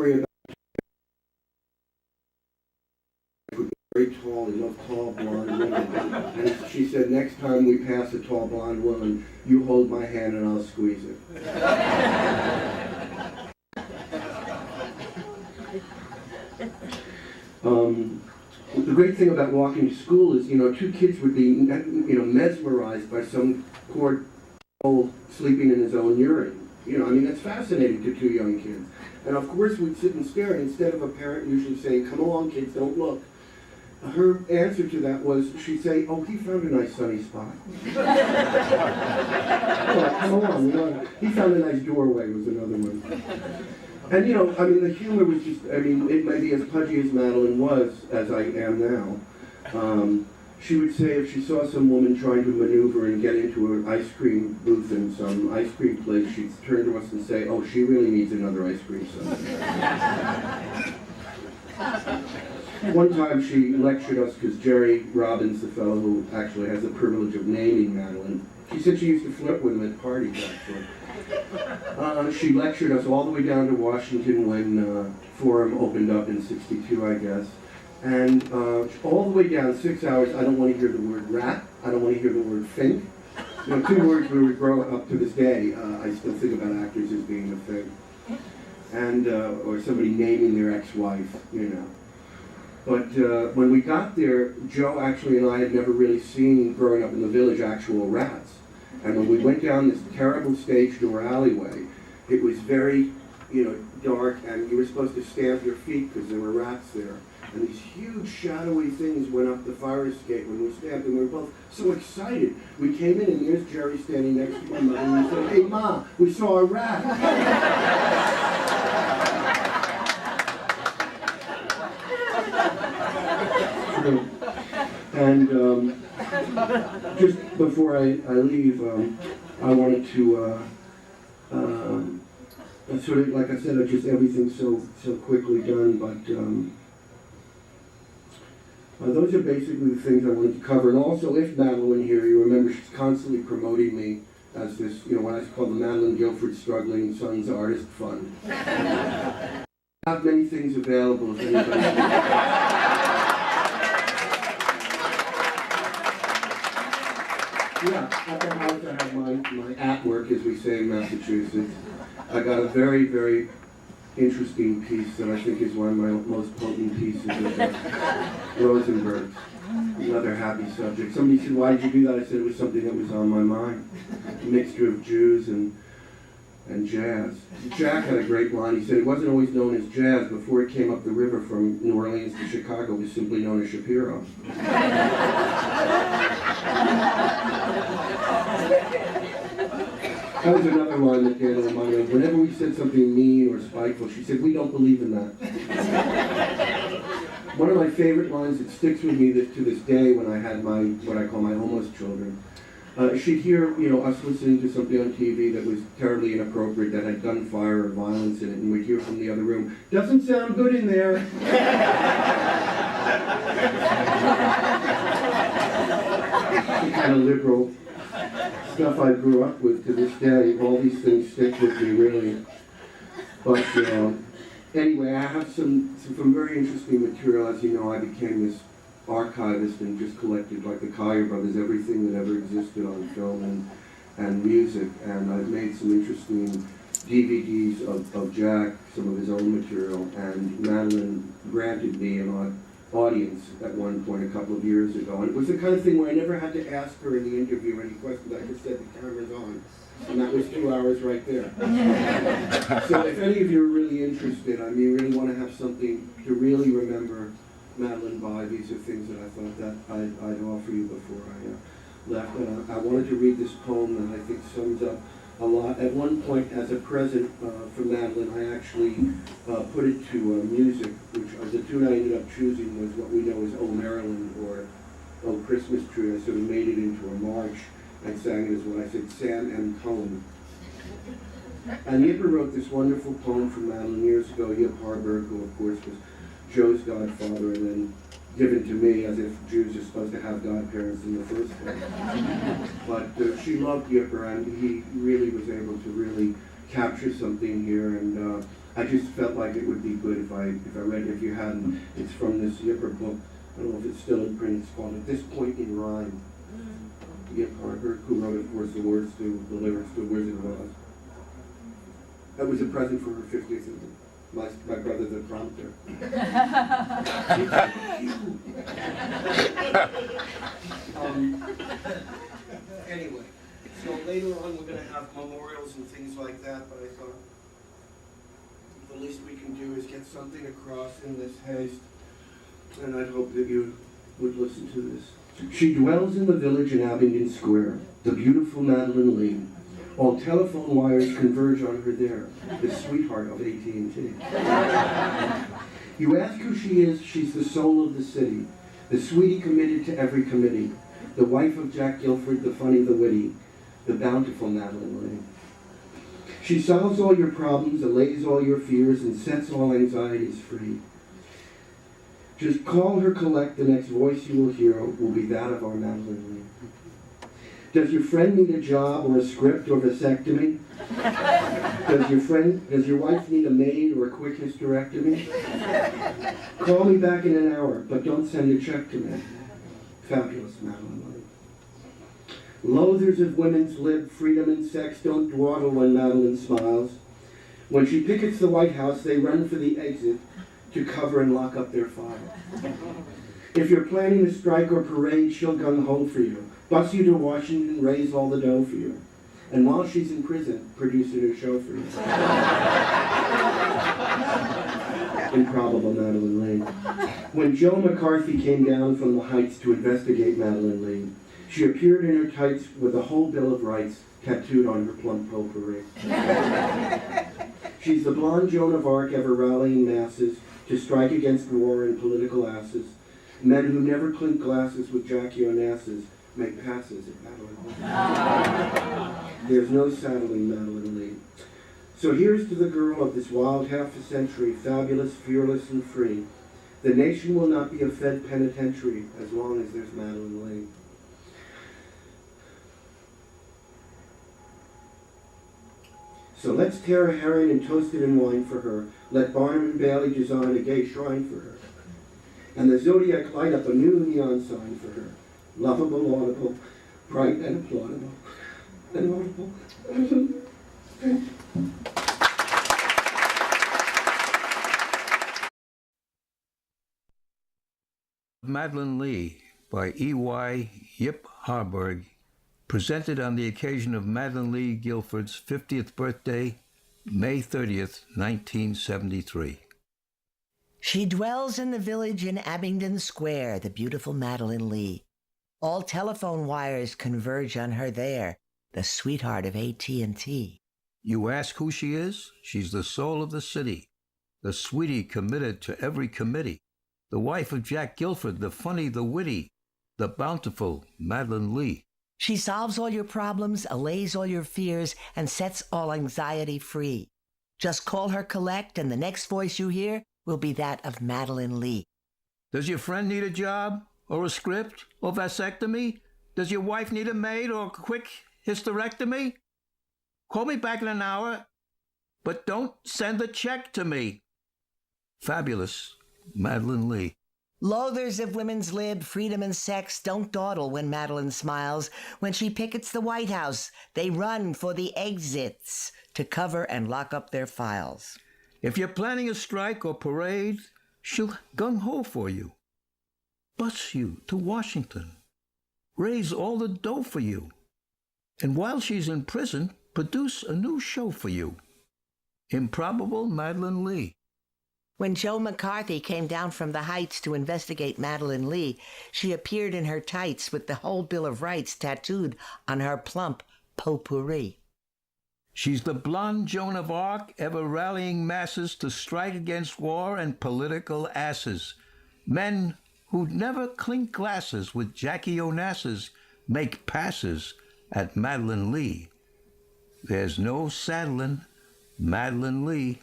story about very tall, he loved tall blonde women. And she said, next time we pass a tall blonde woman, you hold my hand and I'll squeeze it. The great thing about walking to school is, two kids would be, mesmerized by some poor old sleeping in his own urine. That's fascinating to two young kids. And of course we'd sit and stare, and instead of a parent usually saying, come along kids, don't look, her answer to that was, she'd say, oh, he found a nice sunny spot. Oh, come along, he found a nice doorway was another one. And the humor was just, it may be as pudgy as Madeline was, as I am now. She would say if she saw some woman trying to maneuver and get into an ice cream booth in some ice cream place, she'd turn to us and say, oh, she really needs another ice cream sundae. One time she lectured us because Jerry Robbins, the fellow who actually has the privilege of naming Madeline, she said she used to flirt with him at parties, actually. She lectured us all the way down to Washington when Forum opened up in '62, I guess. And all the way down, 6 hours, I don't want to hear the word rat, I don't want to hear the word fink. Two words we would grow up to this day. I still think about actors as being a thing. And, or somebody naming their ex-wife, But when we got there, Joe actually and I had never really seen, growing up in the village, actual rats. And when we went down this terrible stage door alleyway, it was very, dark, and you were supposed to stamp your feet because there were rats there. And these huge shadowy things went up the fire escape when we stamped, and we were both so excited. We came in, and there's Jerry standing next to my mother, and we said, hey, Ma, we saw a rat. And just before I leave, I wanted to sort of, like I said, just everything's so quickly done, but those are basically the things I wanted to cover. And also, if Madeline here, you remember she's constantly promoting me as this, what I call the Madeline Gilford Struggling Sons Artist Fund. I have many things available if anybody Yeah, at the house I have my artwork, as we say in Massachusetts. I got a very, very interesting piece that I think is one of my most potent pieces of Rosenberg's. Another happy subject. Somebody said, why did you do that? I said it was something that was on my mind. A mixture of Jews and jazz. Jack had a great line. He said it wasn't always known as jazz. Before it came up the river from New Orleans to Chicago, it was simply known as Shapiro. That was another line that Dana reminded me of. Whenever we said something mean or spiteful, she said, we don't believe in that. One of my favorite lines that sticks with me to this day when I had what I call my homeless children, she'd hear us listening to something on TV that was terribly inappropriate, that had gunfire or violence in it, and we'd hear from the other room, doesn't sound good in there. The kind of liberal stuff I grew up with to this day. All these things stick with me, really. But anyway, I have some very interesting material. As you know, I became this archivist and just collected, like the Collier brothers, everything that ever existed on film and music. And I've made some interesting DVDs of Jack, some of his own material. And Madeline granted me an audience at one point a couple of years ago. And it was the kind of thing where I never had to ask her in the interview any questions. I just said, the camera's on. And that was 2 hours right there. So if any of you are really interested, really want to have something to really remember Madeline by, these are things that I thought that I'd offer you before I left. I wanted to read this poem that I think sums up a lot. At one point, as a present for Madeline, I actually put it to music, which the tune I ended up choosing was what we know as Oh Maryland or Oh Christmas Tree. I sort of made it into a march and sang it as what I said, Sam M. Cohen. And Yipper wrote this wonderful poem for Madeline years ago. Yip Harburg, who of course was Joe's godfather, and then given to me as if Jews are supposed to have godparents in the first place. But she loved Yipper, and he really was able to really capture something here. And I just felt like it would be good if I read it. If you hadn't, it's from this Yipper book. I don't know if it's still in print. It's called At This Point in Rhyme. Yip Harper, who wrote, of course, the lyrics to Wizard of Oz. That was a present for her 50th. My brother, the prompter. Anyway, so later on we're going to have memorials and things like that, but I thought the least we can do is get something across in this haste, and I'd hope that you would listen to this. She dwells in the village in Abingdon Square, the beautiful Madeline Lee. All telephone wires converge on her there, the sweetheart of AT&T. You ask who she is, she's the soul of the city, the sweetie committed to every committee, the wife of Jack Gilford, the funny, the witty, the bountiful Madeline Lee. She solves all your problems, allays all your fears, and sets all anxieties free. Just call her collect, the next voice you will hear will be that of our Madeline Lee. Does your friend need a job or a script or vasectomy? Does your wife need a maid or a quick hysterectomy? Call me back in an hour, but don't send a check to me. Fabulous Madeline Lee. Loathers of women's lib, freedom and sex don't dawdle when Madeline smiles. When she pickets the White House, they run for the exit to cover and lock up their files. If you're planning a strike or parade, she'll gung-ho for you, bus you to Washington, raise all the dough for you. And while she's in prison, produce a new show for you. Improbable Madeline Lee. When Joe McCarthy came down from the heights to investigate Madeline Lee, she appeared in her tights with the whole Bill of Rights tattooed on her plump potpourri. She's the blonde Joan of Arc ever rallying masses to strike against war and political asses. Men who never clink glasses with Jackie Onassis make passes at Madeline Lee. There's no saddling Madeline Lee. So here's to the girl of this wild half a century, fabulous, fearless, and free. The nation will not be a Fed penitentiary as long as there's Madeline Lee. So let's tear a herring and toast it in wine for her. Let Barnum and Bailey design a gay shrine for her. And the Zodiac light up a new neon sign for her. Lovable, laudable, bright and applaudable. And audible. Madeline Lee by E.Y. Yip Harburg, presented on the occasion of Madeline Lee Gilford's 50th birthday, May 30th, 1973. She dwells in the village in Abingdon Square, the beautiful Madeline Lee. All telephone wires converge on her there, the sweetheart of AT&T. You ask who she is? She's the soul of the city, the sweetie committed to every committee, the wife of Jack Gilford, the funny, the witty, the bountiful Madeline Lee. She solves all your problems, allays all your fears, and sets all anxiety free. Just call her collect, and the next voice you hear will be that of Madeline Lee. Does your friend need a job, or a script, or vasectomy? Does your wife need a maid, or a quick hysterectomy? Call me back in an hour, but don't send a check to me. Fabulous Madeline Lee. Loathers of women's lib, freedom and sex don't dawdle when Madeline smiles. When she pickets the White House, they run for the exits to cover and lock up their files. If you're planning a strike or parade, she'll gung-ho for you, bus you to Washington, raise all the dough for you, and while she's in prison, produce a new show for you. Improbable Madeline Lee. When Joe McCarthy came down from the heights to investigate Madeline Lee, she appeared in her tights with the whole Bill of Rights tattooed on her plump potpourri. She's the blonde Joan of Arc, ever rallying masses to strike against war and political asses. Men who'd never clink glasses with Jackie Onassis make passes at Madeline Lee. There's no saddling Madeline Lee.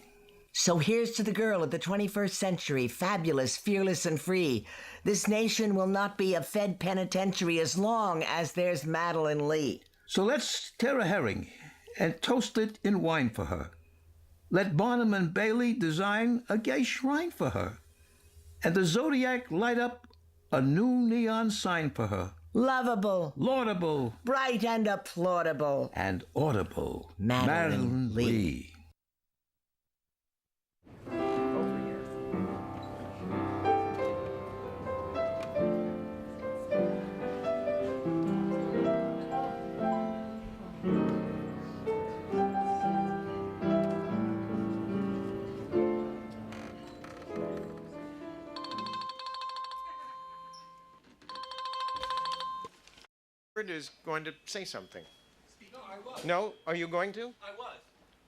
So here's to the girl of the 21st century, fabulous, fearless, and free. This nation will not be a Fed penitentiary as long as there's Madeline Lee. So let's tear a herring and toast it in wine for her. Let Barnum and Bailey design a gay shrine for her, and the Zodiac light up a new neon sign for her. Lovable, Laudable, bright and applaudable. and audible. Madeline Lee. Lee. Is going to say something. No, I was. No? Are you going to? I was.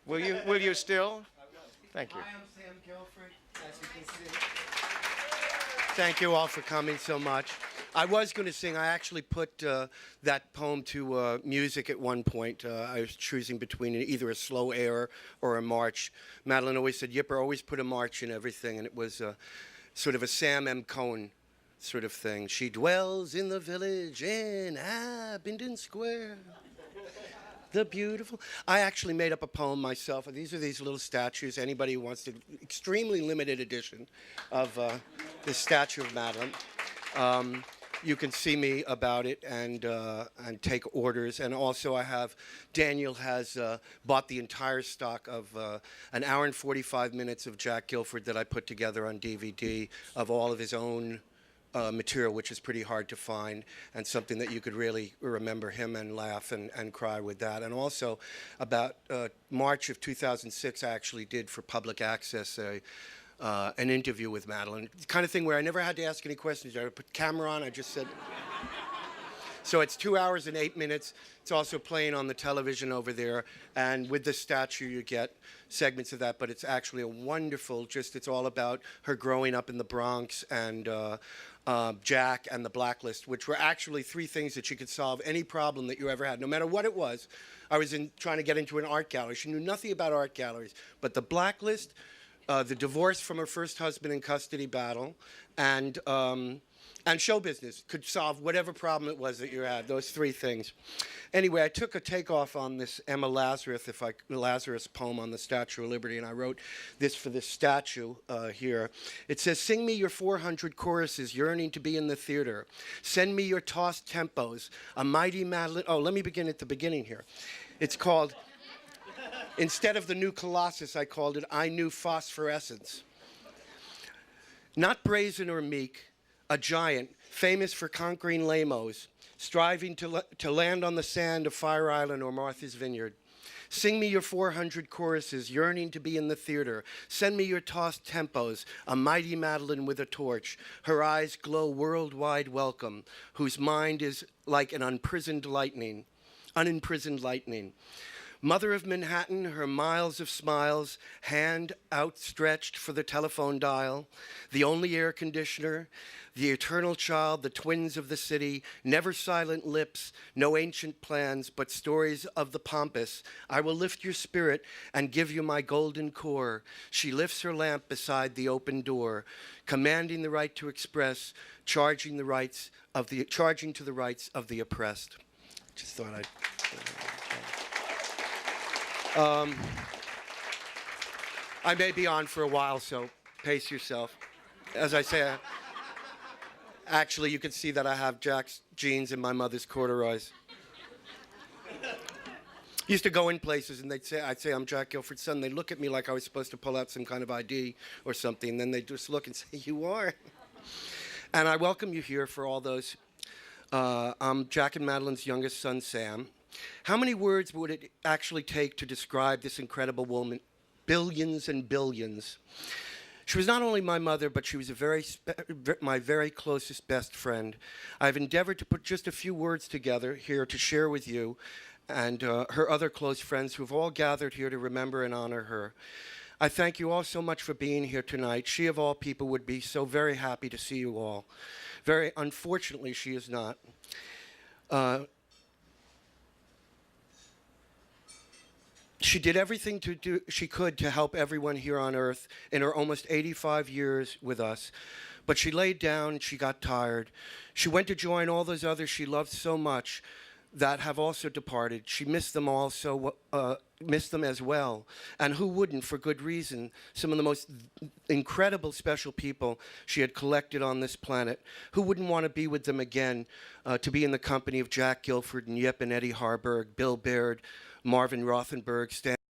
Will you still? I will. Thank you. Hi, I'm Sam Gilford, as you can see. Thank you all for coming so much. I was going to sing. I actually put that poem to music at one point. I was choosing between either a slow air or a march. Madeline always said, Yipper, always put a march in everything, and it was sort of a Sam M. Cohen sort of thing. She dwells in the village in Abingdon Square. The beautiful. I actually made up a poem myself. These are these little statues. Anybody who wants to, extremely limited edition of this statue of Madeline. You can see me about it and take orders. And also I have, Daniel has bought the entire stock of an hour and 45 minutes of Jack Gilford that I put together on DVD of all of his own material, which is pretty hard to find, and something that you could really remember him and laugh and cry with that. And also, about March of 2006, I actually did for public access an interview with Madeline. The kind of thing where I never had to ask any questions. I put camera on, I just said... So it's 2 hours and 8 minutes. It's also playing on the television over there. And with the statue, you get segments of that. But it's actually a wonderful, it's all about her growing up in the Bronx and Jack and the Blacklist, which were actually three things that she could solve any problem that you ever had, no matter what it was. I was trying to get into an art gallery. She knew nothing about art galleries. But the Blacklist, the divorce from her first husband in custody battle, and show business could solve whatever problem it was that you had, those three things. Anyway, I took a takeoff on this Emma Lazarus poem on the Statue of Liberty, and I wrote this for this statue here. It says, sing me your 400 choruses, yearning to be in the theater. Send me your tossed tempos, a mighty Madeline. Oh, let me begin at the beginning here. It's called, instead of the new Colossus, I called it I Knew Phosphorescence. Not brazen or meek, a giant, famous for conquering lamos, striving to land on the sand of Fire Island or Martha's Vineyard. Sing me your 400 choruses, yearning to be in the theater. Send me your tossed tempos, a mighty Madeline with a torch. Her eyes glow worldwide welcome, whose mind is like an unimprisoned lightning. Mother of Manhattan, her miles of smiles, hand outstretched for the telephone dial, the only air conditioner, the eternal child, the twins of the city, never silent lips, no ancient plans, but stories of the pompous. I will lift your spirit and give you my golden core. She lifts her lamp beside the open door, commanding the right to express, charging to the rights of the oppressed. Just thought I'd... I may be on for a while, so pace yourself. As I say, actually, you can see that I have Jack's jeans and my mother's corduroys. Used to go in places and I'd say I'm Jack Gilford's son. They'd look at me like I was supposed to pull out some kind of ID or something. Then they'd just look and say, you are. And I welcome you here for all those. I'm Jack and Madeline's youngest son, Sam. How many words would it actually take to describe this incredible woman? Billions and billions. She was not only my mother, but she was my very closest best friend. I've endeavored to put just a few words together here to share with you and her other close friends who have all gathered here to remember and honor her. I thank you all so much for being here tonight. She, of all people, would be so very happy to see you all. Very unfortunately, she is not. She did everything she could to help everyone here on Earth in her almost 85 years with us. But she laid down, she got tired. She went to join all those others she loved so much that have also departed. She missed them all missed them as well. And who wouldn't, for good reason? Some of the most incredible, special people she had collected on this planet. Who wouldn't want to be with them again, to be in the company of Jack Gilford and Yip and Eddie Harburg, Bill Baird, Marvin Rothenberg, Stan